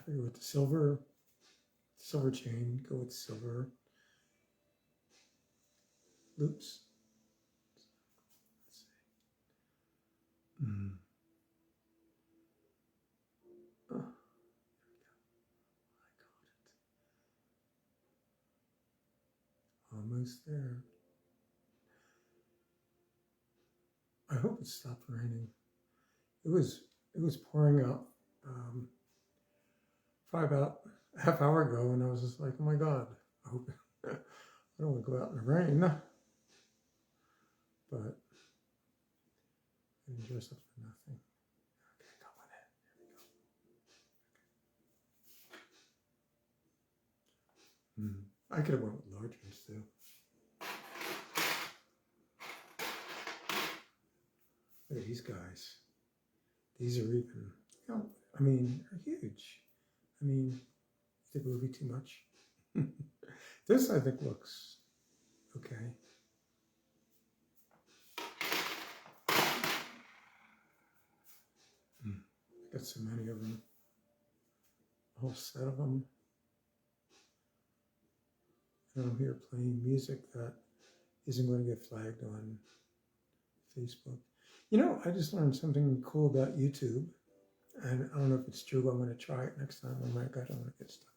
forget what the silver chain, go with silver loops. Let's see. Oh, there we go. I got it. Almost there. I hope it stopped raining. It was pouring out probably about a half hour ago, and I was just like, oh my God, I hope I don't want to go out in the rain. But I didn't dress up for nothing. Okay, got one in. There we go. I could have went with large ones too. Look at these guys. These are even, I mean, they're huge. I mean, you think it would be too much? This, I think, looks okay. Got so many of them. A whole set of them. And I'm here playing music that isn't going to get flagged on Facebook. You know, I just learned something cool about YouTube. And I don't know if it's true, but I'm going to try it next time. Oh my God, I'm going to get stuck.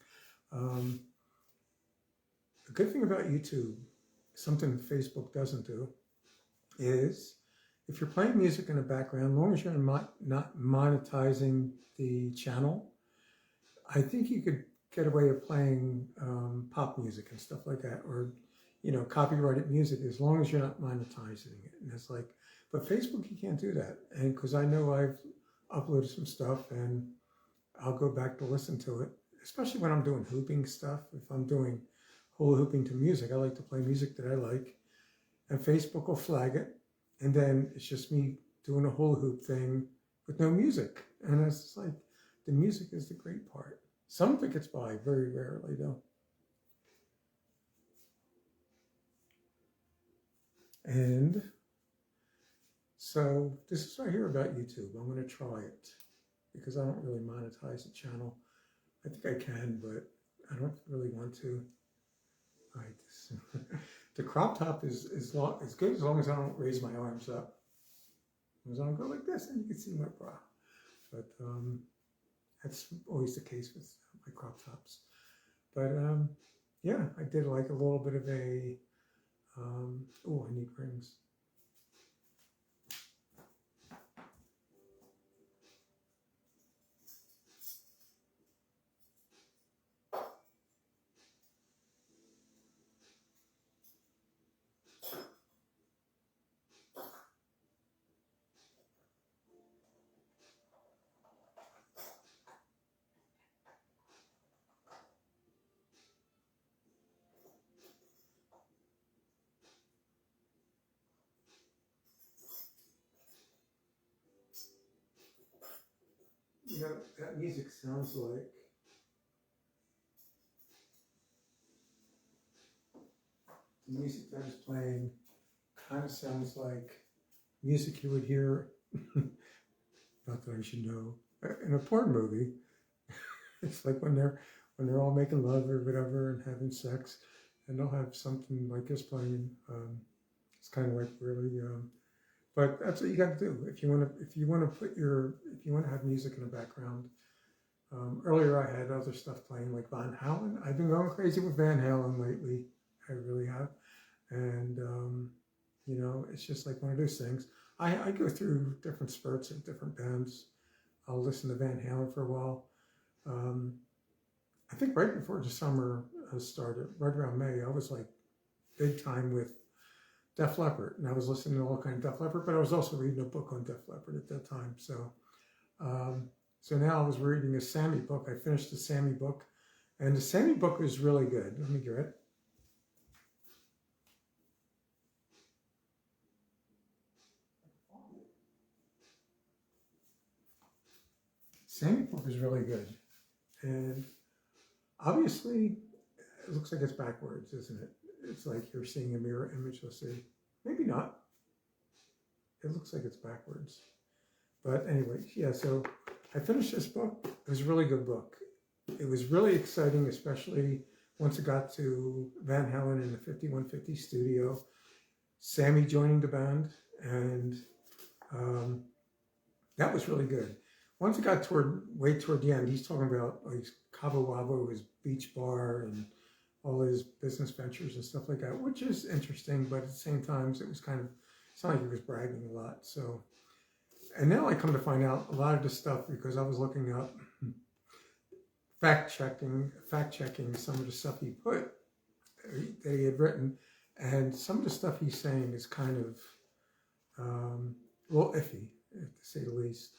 The good thing about YouTube, something Facebook doesn't do, is if you're playing music in the background, as long as you're not monetizing the channel, I think you could get away with playing pop music and stuff like that, or, you know, copyrighted music, as long as you're not monetizing it. And it's like, but Facebook, you can't do that. And because I know I've uploaded some stuff and I'll go back to listen to it, especially when I'm doing hooping stuff. If I'm doing hula hooping to music, I like to play music that I like, and Facebook will flag it. And then it's just me doing a hula hoop thing with no music. And it's just like, the music is the great part. Some of it gets by, very rarely though. And so this is what I hear about YouTube. I'm going to try it because I don't really monetize the channel. I think I can, but I don't really want to. All right, the crop top is good as long as I don't raise my arms up. As long as I go like this, and you can see my bra. But that's always the case with my crop tops. But yeah, I did like a little bit of a, oh, I need rings. You know, that music sounds like the music that is playing kind of sounds like music you would hear, not that I should know, in a porn movie. It's like when they're all making love or whatever and having sex, and they'll have something like this playing. It's kind of like really, but that's what you got to do if you want to have music in the background. Earlier I had other stuff playing like Van Halen. I've been going crazy with Van Halen lately. I really have. And, you know, it's just like one of those things. I go through different spurts of different bands. I'll listen to Van Halen for a while. I think right before the summer started, right around May, I was like big time with Def Leppard. And I was listening to all kinds of Def Leppard, but I was also reading a book on Def Leppard at that time. So, so now I was reading a Sammy book. I finished the Sammy book, and the Sammy book is really good. Let me get it. Sammy book is really good. And obviously, it looks like it's backwards, isn't it? It's like you're seeing a mirror image. Let's see. Maybe not. It looks like it's backwards. But anyway, yeah, so I finished this book. It was a really good book. it was really exciting, especially once it got to Van Halen in the 5150 studio, Sammy joining the band, and um, that was really good. Once it got way toward the end, he's talking about like Cabo Wabo, his beach bar, and all his business ventures and stuff like that, which is interesting, but at the same time, it was kind of, it's not like he was bragging a lot. So, and now I come to find out a lot of this stuff because I was looking up, fact checking some of the stuff he put, that he had written, and some of the stuff he's saying is kind of, well, iffy, to say the least.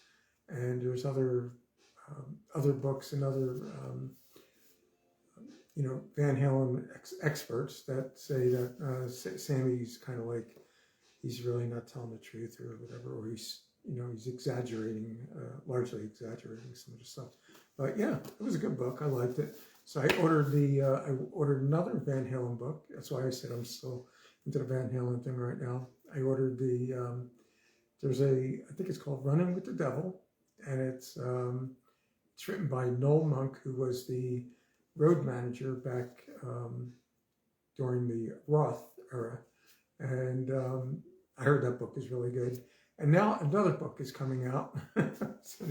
And there's other books and other, Van Halen experts that say that Sammy's kind of like, he's really not telling the truth or whatever, or he's exaggerating, largely exaggerating some of the stuff. But yeah, it was a good book. I liked it. So I ordered another Van Halen book. That's why I said I'm still into the Van Halen thing right now. I ordered I think it's called Running with the Devil, and it's written by Noel Monk, who was the road manager back during the Roth era. And I heard that book is really good. And now another book is coming out. So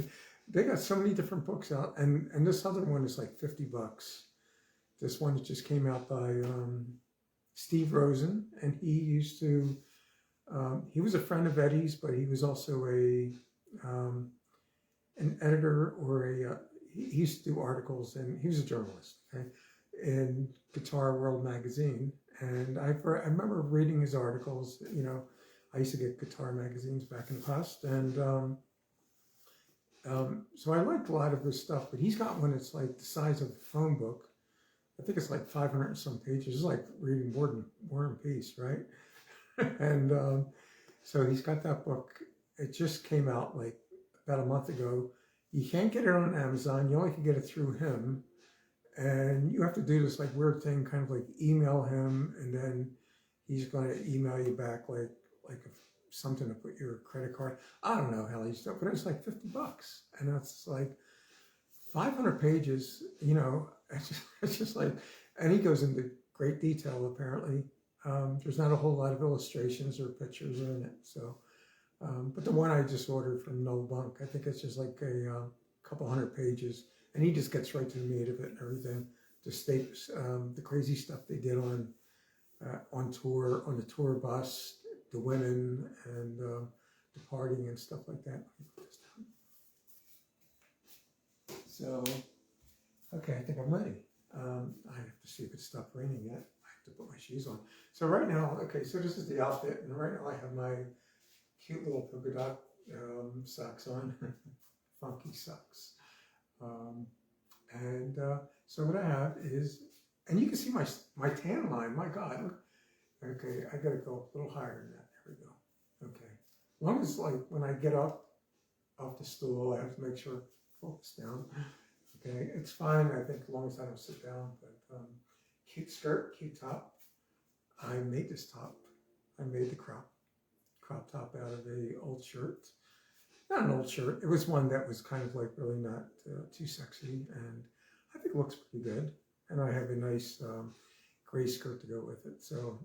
they got so many different books out, and this other one is like $50. This one just came out by Steve Rosen, and he used to, he was a friend of Eddie's, but he was also an editor or he used to do articles, and he was a journalist, okay, in Guitar World magazine. And I remember reading his articles. I used to get guitar magazines back in the past, and so I liked a lot of his stuff. But he's got one that's like the size of a phone book. I think it's like 500 and some pages. It's like reading War and Peace, right? And so he's got that book. It just came out like about a month ago. You can't get it on Amazon. You only can get it through him. And you have to do this like weird thing, kind of like email him, and then he's going to email you back like something to put your credit card. I don't know how he's doing, but it's like $50, and that's like 500 pages. It's just like, and he goes into great detail. Apparently, there's not a whole lot of illustrations or pictures in it. So, but the one I just ordered from Noel Monk, I think it's just like a couple hundred pages. And he just gets right to the meat of it and everything. The the crazy stuff they did on tour, on the tour bus, the women and the partying and stuff like that. So, okay, I think I'm ready. I have to see if it's stopped raining yet. I have to put my shoes on. So right now, okay, so this is the outfit, and right now I have my cute little polka dot socks on, funky socks. So what I have is, and you can see my tan line. My God, look. Okay, I gotta go a little higher than that. There we go. Okay, as long as like when I get up off the stool, I have to make sure I focus down. Okay, it's fine. I think as long as I don't sit down. But cute skirt, cute top. I made this top. I made the crop top out of a old shirt. Not an old shirt. It was one that was kind of like really not too sexy, and I think it looks pretty good. And I have a nice gray skirt to go with it. So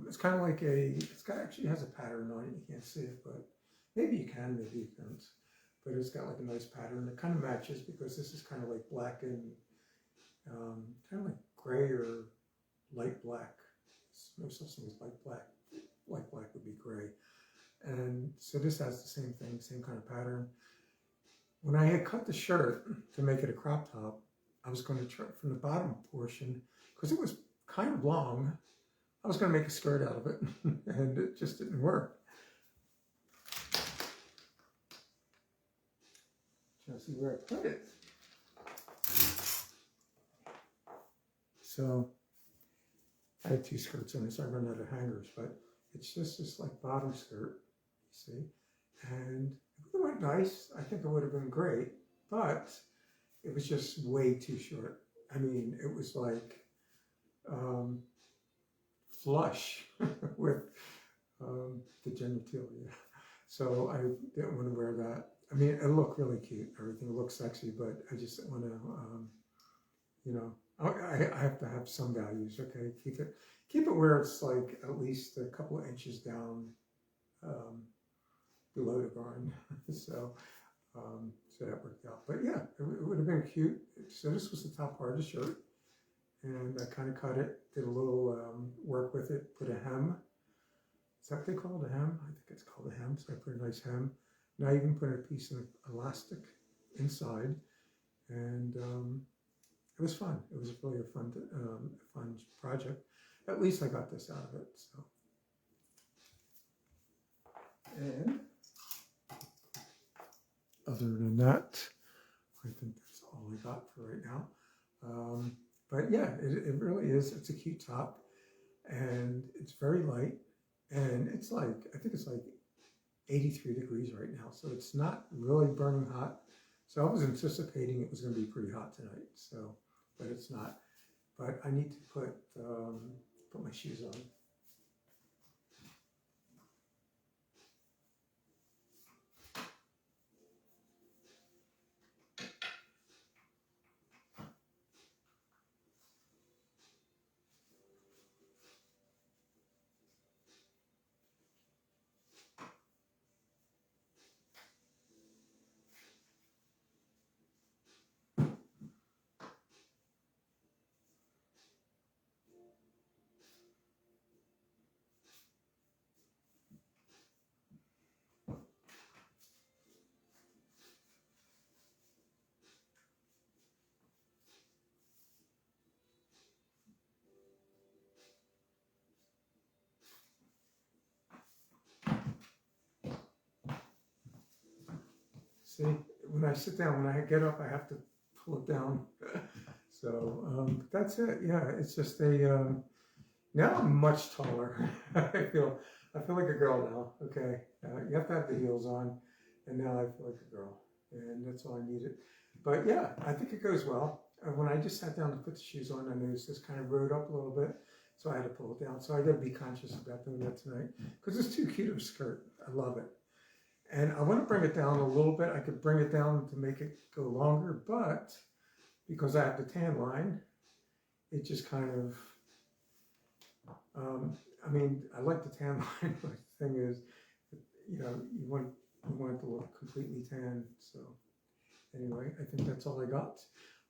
it's kind of like actually has a pattern on it. You can't see it, but maybe you can, maybe you can't. But it's got like a nice pattern that kind of matches, because this is kind of like black and kind of like gray or light black. No such thing as light black. Light black would be gray. And so this has the same thing, same kind of pattern. When I had cut the shirt to make it a crop top, I was going to try from the bottom portion, because it was kind of long, I was going to make a skirt out of it, and it just didn't work. Trying to see where I put it. So I had two skirts in it, so I ran out of hangers, but it's just this like bottom skirt, you see, and it went nice. I think it would have been great, but it was just way too short. I mean, it was like flush with the genitalia. So I didn't want to wear that. I mean, it looked really cute. Everything looked sexy, but I just didn't want to you know, I have to have some values. Okay, keep it where it's like at least a couple of inches down um, below the ground. So that worked out. But yeah, it would have been cute. So this was the top part of the shirt, and I kind of cut it, did a little work with it, put a hem. Is that what they call it, a hem? I think it's called a hem. So I put a nice hem. Now you can put a piece of elastic inside, and it was fun. It was really a fun project. At least I got this out of it. So, and other than that, I think that's all I got for right now. But yeah, it really is. It's a cute top, and it's very light, and it's like, I think it's like 83 degrees right now, so it's not really burning hot. So I was anticipating it was going to be pretty hot tonight. So, but it's not. But I need to put my shoes on. See, when I sit down, when I get up, I have to pull it down. So that's it. Yeah, it's just a. Now I'm much taller. I feel like a girl now. Okay, you have to have the heels on, and now I feel like a girl, and that's all I needed. But yeah, I think it goes well. When I just sat down to put the shoes on, I noticed this kind of rode up a little bit, so I had to pull it down. So I got to be conscious about doing that tonight because it's too cute of a skirt. I love it. And I want to bring it down a little bit. I could bring it down to make it go longer, but because I have the tan line, it just kind of, I mean, I like the tan line, but the thing is, you know, you want it to look completely tan. So anyway, I think that's all I got.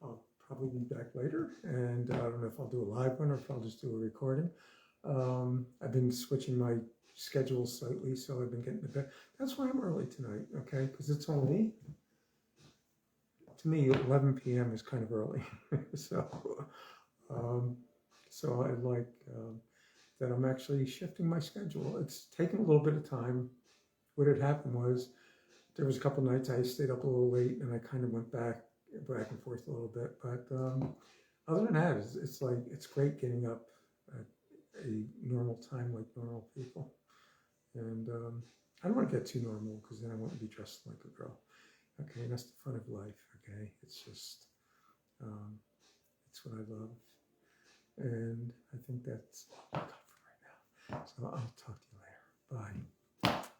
I'll probably be back later, and I don't know if I'll do a live one or if I'll just do a recording. I've been switching my schedule slightly, so I've been getting to bed. That's why I'm early tonight, okay? Because it's only, to me, 11 p.m. is kind of early. So I like that I'm actually shifting my schedule. It's taken a little bit of time. What had happened was there was a couple nights I stayed up a little late, and I kind of went back and forth a little bit. But other than that, it's like, it's great getting up at a normal time like normal people. And I don't want to get too normal because then I want to be dressed like a girl. Okay, that's the fun of life. Okay, it's just, it's what I love. And I think that's all I got for right now. So I'll talk to you later. Bye.